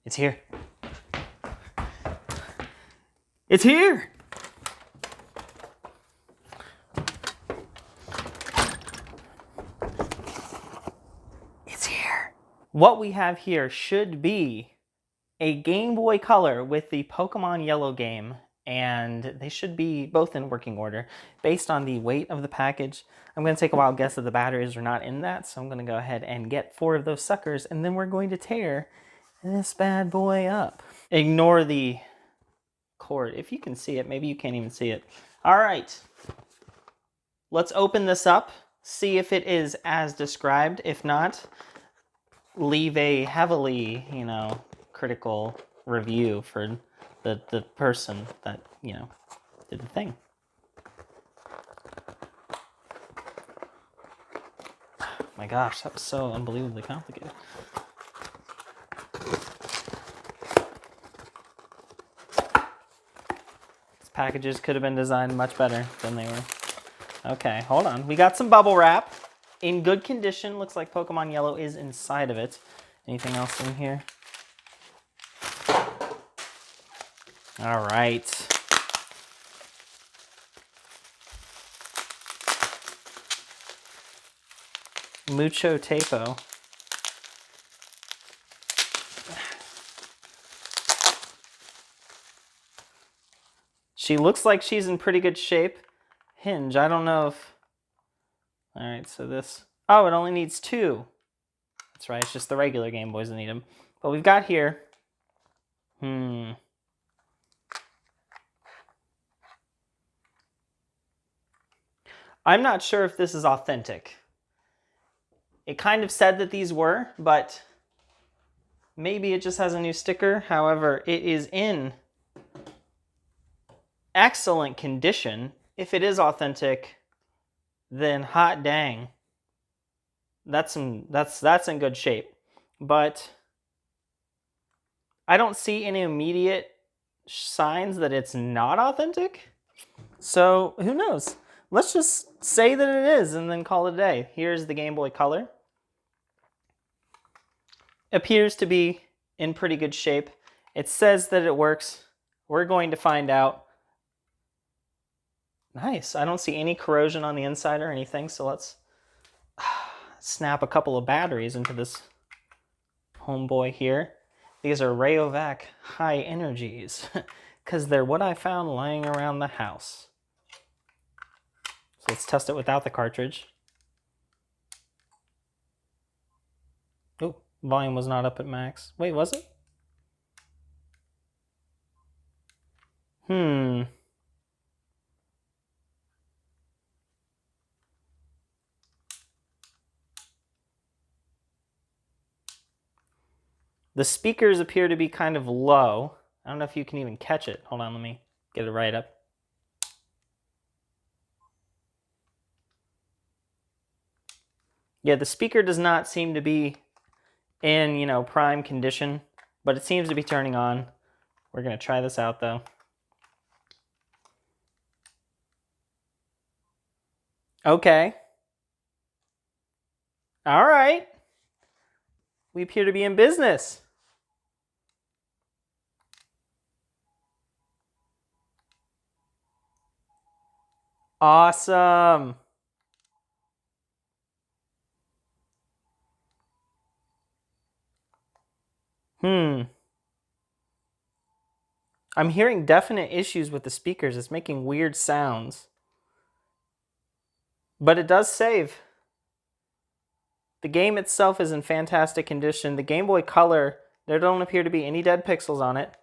It's here. It's here! It's here. What we have here should be a Game Boy Color with the Pokemon Yellow game, and they should be both in working order. Based on the weight of the package, I'm going to take a wild guess that the batteries are not in that, so I'm going to go ahead and get 4 of those suckers, and then we're going to tear this bad boy up. Ignore the cord. If you can see it, maybe you can't even see it. All right. Let's open this up, see if it is as described. If not, leave a heavily, critical review for the person that, did the thing. My gosh, that was so unbelievably complicated. These packages could have been designed much better than they were. Okay, hold on. We got some bubble wrap in good condition. Looks like Pokemon Yellow is inside of it. Anything else in here? All right. Mucho Tapo. She looks like she's in pretty good shape. Hinge, I don't know if... All right, so this... Oh, it only needs 2. That's right, it's just the regular Game Boys that need them. But we've got here... I'm not sure if this is authentic. It kind of said that these were, but maybe it just has a new sticker. However, it is in excellent condition. If it is authentic, then hot dang. That's in good shape. But I don't see any immediate signs that it's not authentic. So who knows? Let's just say that it is and then call it a day. Here's the Game Boy Color. Appears to be in pretty good shape. It says that it works. We're going to find out. Nice. I don't see any corrosion on the inside or anything, so let's snap a couple of batteries into this homeboy here. These are Rayovac High Energies, because they're what I found lying around the house. So let's test it without the cartridge. Oh, volume was not up at max. Wait, was it? The speakers appear to be kind of low. I don't know if you can even catch it. Hold on, let me get it right up. Yeah, the speaker does not seem to be in, prime condition, but it seems to be turning on. We're going to try this out, though. Okay. All right. We appear to be in business. Awesome. I'm hearing definite issues with the speakers. It's making weird sounds. But it does save. The game itself is in fantastic condition. The Game Boy Color, there don't appear to be any dead pixels on it.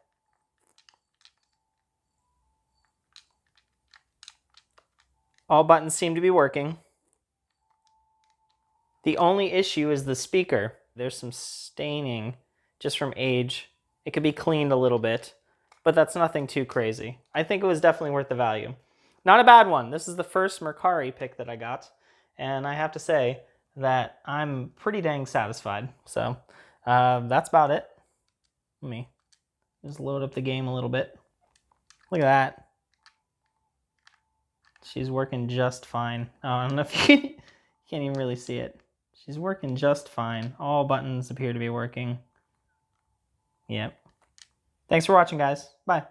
All buttons seem to be working. The only issue is the speaker. There's some staining just from age. It could be cleaned a little bit, but that's nothing too crazy. I think it was definitely worth the value. Not a bad one. This is the first Mercari pick that I got, and I have to say that I'm pretty dang satisfied. So that's about it. Let me just load up the game a little bit. Look at that. She's working just fine. Oh, I don't know if you can't even really see it. She's working just fine. All buttons appear to be working. Yep. Thanks for watching, guys. Bye.